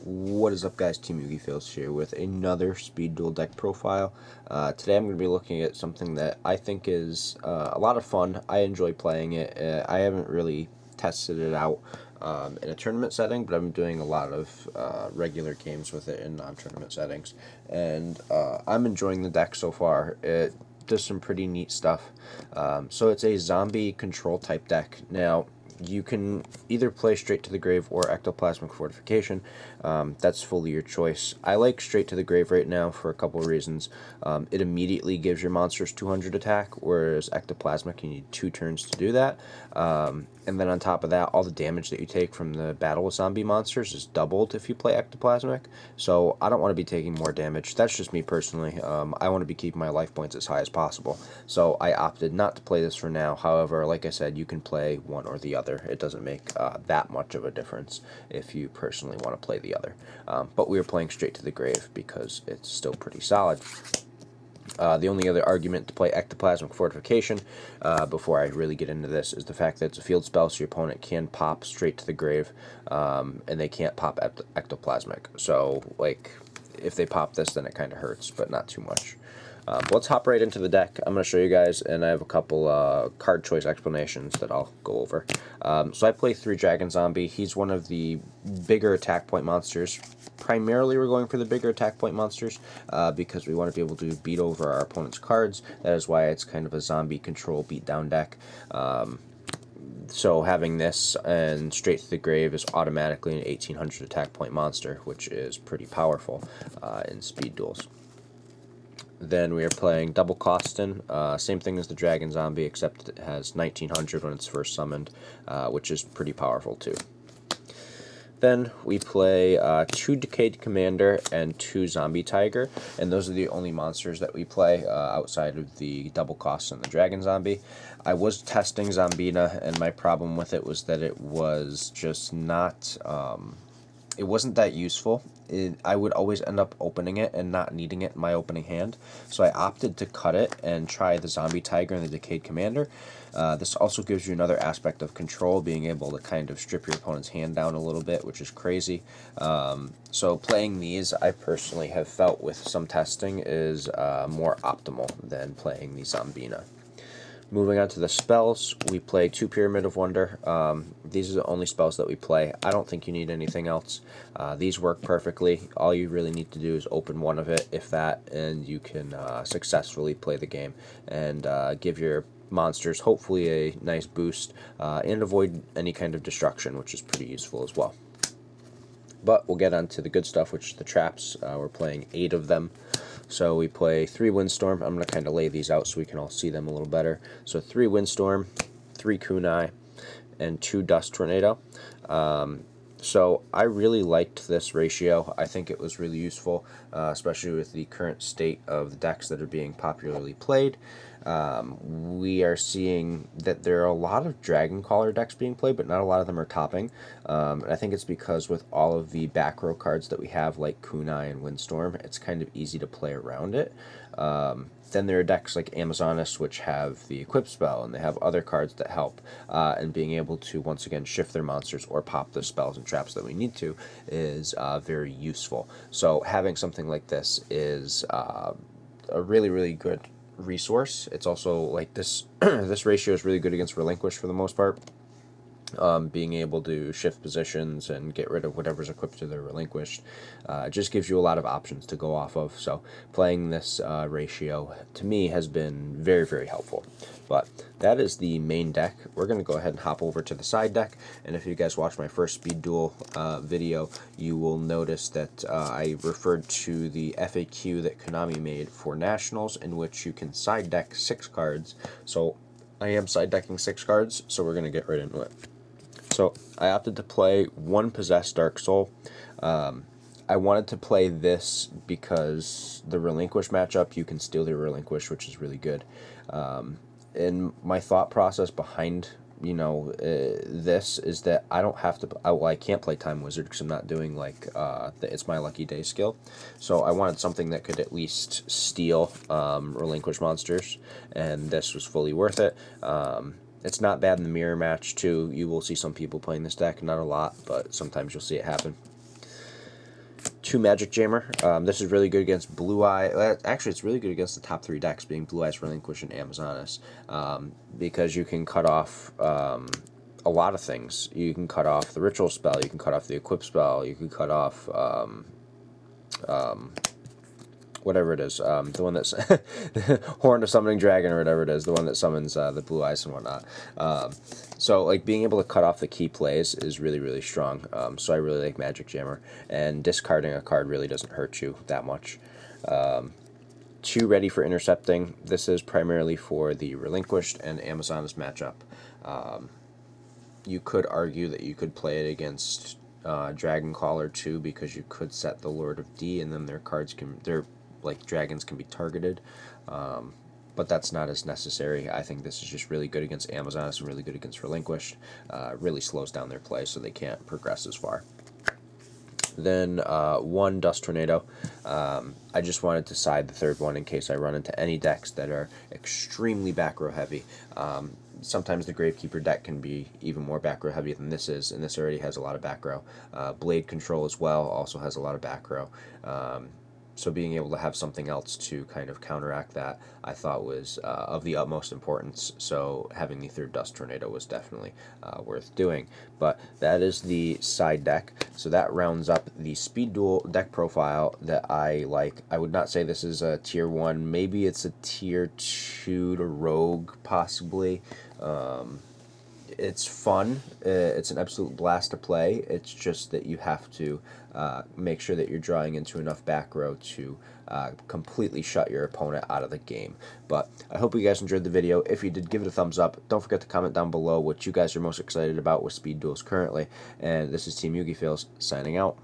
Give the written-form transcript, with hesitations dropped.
What is up, guys? Team Yugi Fails here with another Speed Duel deck profile. Today I'm going to be looking at something that I think is a lot of fun. I enjoy playing it. I haven't really tested it out in a tournament setting, but I'm doing a lot of regular games with it in non-tournament settings. And I'm enjoying the deck so far. It does some pretty neat stuff. So it's a zombie control type deck. Now, you can either play Straight to the Grave or Ectoplasmic Fortification. That's fully your choice. I like Straight to the Grave right now for a couple of reasons. It immediately gives your monsters 200 attack, whereas Ectoplasmic, you need 2 turns to do that. And then on top of that, all the damage that you take from the battle with zombie monsters is doubled if you play Ectoplasmic. So I don't want to be taking more damage. That's just me personally. I want to be keeping my life points as high as possible. So I opted not to play this for now. However, like I said, you can play one or the other. It doesn't make that much of a difference if you personally want to play the other. But we were playing Straight to the Grave because it's still pretty solid. The only other argument to play Ectoplasmic Fortification, before I really get into this, is the fact that it's a field spell, so your opponent can pop Straight to the Grave, and they can't pop Ectoplasmic. So, like, if they pop this, then it kind of hurts, but not too much. Let's hop right into the deck. I'm going to show you guys, and I have a couple card choice explanations that I'll go over. So I play 3 Dragon Zombie. He's one of the bigger attack point monsters. Primarily we're going for the bigger attack point monsters because we want to be able to beat over our opponent's cards. That is why it's kind of a zombie control beatdown deck. So having this and Straight to the Grave is automatically an 1800 attack point monster, which is pretty powerful in speed duels. Then we are playing Double Costin, same thing as the Dragon Zombie, except it has 1900 when it's first summoned, which is pretty powerful too. Then we play 2 Decayed Commander and 2 Zombie Tiger, and those are the only monsters that we play outside of the Double Cost and the Dragon Zombie. I was testing Zombina, and my problem with it was that it was just not... it wasn't that useful. I would always end up opening it and not needing it in my opening hand, so I opted to cut it and try the Zombie Tiger and the Decayed Commander. This also gives you another aspect of control, being able to kind of strip your opponent's hand down a little bit, which is crazy. So playing these, I personally have felt with some testing, is more optimal than playing the Zombina. Moving on to the spells, we play 2 Pyramid of Wonder. These are the only spells that we play. I don't think you need anything else. These work perfectly. All you really need to do is open one of it, if that, and you can successfully play the game and give your monsters hopefully a nice boost and avoid any kind of destruction, which is pretty useful as well. But we'll get on to the good stuff, which is the traps. We're playing 8 of them. So we play 3 Windstorm. I'm going to kind of lay these out so we can all see them a little better. So 3 Windstorm, 3 Kunai, and 2 Dust Tornado. So I really liked this ratio. I think it was really useful, especially with the current state of the decks that are being popularly played. We are seeing that there are a lot of Dragon Caller decks being played, but not a lot of them are topping. And I think it's because with all of the back row cards that we have, like Kunai and Windstorm, it's kind of easy to play around it. Then there are decks like Amazonas, which have the Equip spell, and they have other cards that help, and being able to, once again, shift their monsters or pop the spells and traps that we need to is very useful. So having something like this is a really, really good resource. It's also, like, this this ratio is really good against Relinquish for the most part. Being able to shift positions and get rid of whatever's equipped to their Relinquished just gives you a lot of options to go off of. So playing this ratio, to me, has been very, very helpful. But that is the main deck. We're going to go ahead and hop over to the side deck, and if you guys watched my first Speed Duel video, you will notice that I referred to the FAQ that Konami made for Nationals, in which you can side deck 6 cards. So I am side decking 6 cards, so we're going to get right into it. So I opted to play 1 Possessed Dark Soul. I wanted to play this because the Relinquish matchup, you can steal the Relinquish, which is really good. And my thought process behind, this is that I don't have to, I can't play Time Wizard because I'm not doing, like, It's My Lucky Day skill. So I wanted something that could at least steal Relinquish monsters, and this was fully worth it. It's not bad in the mirror match, too. You will see some people playing this deck, not a lot, but sometimes you'll see it happen. 2 Magic Jammer. This is really good against Blue Eye. Actually, it's really good against the top 3 decks, being Blue Eyes, Relinquish, and Amazonas, because you can cut off a lot of things. You can cut off the Ritual spell, you can cut off the Equip spell, you can cut off whatever it is, the one that's Horn of Summoning Dragon or whatever it is, the one that summons the Blue Eyes and whatnot. So like being able to cut off the key plays is really, really strong. So I really like Magic Jammer, and discarding a card really doesn't hurt you that much. 2 Ready for Intercepting. This is primarily for the Relinquished and Amazonas matchup. You could argue that you could play it against Dragon Caller too, because you could set the Lord of D, and then their dragons can be targeted, but that's not as necessary. I think this is just really good against Amazonas and really good against Relinquished. Really slows down their play, so they can't progress as far. Then 1 Dust Tornado. I just wanted to side the 3rd one in case I run into any decks that are extremely back row heavy. Sometimes the Gravekeeper deck can be even more back row heavy than this is, and this already has a lot of back row. Blade Control as well also has a lot of back row. So being able to have something else to kind of counteract that, I thought was of the utmost importance. So having the 3rd Dust Tornado was definitely worth doing. But that is the side deck. So that rounds up the Speed Duel deck profile that I like. I would not say this is a tier 1. Maybe it's a tier 2 to Rogue, possibly. It's fun. It's an absolute blast to play. It's just that you have to make sure that you're drawing into enough back row to completely shut your opponent out of the game. But I hope you guys enjoyed the video. If you did, give it a thumbs up. Don't forget to comment down below what you guys are most excited about with Speed Duels currently. And this is Team Yugi Fails signing out.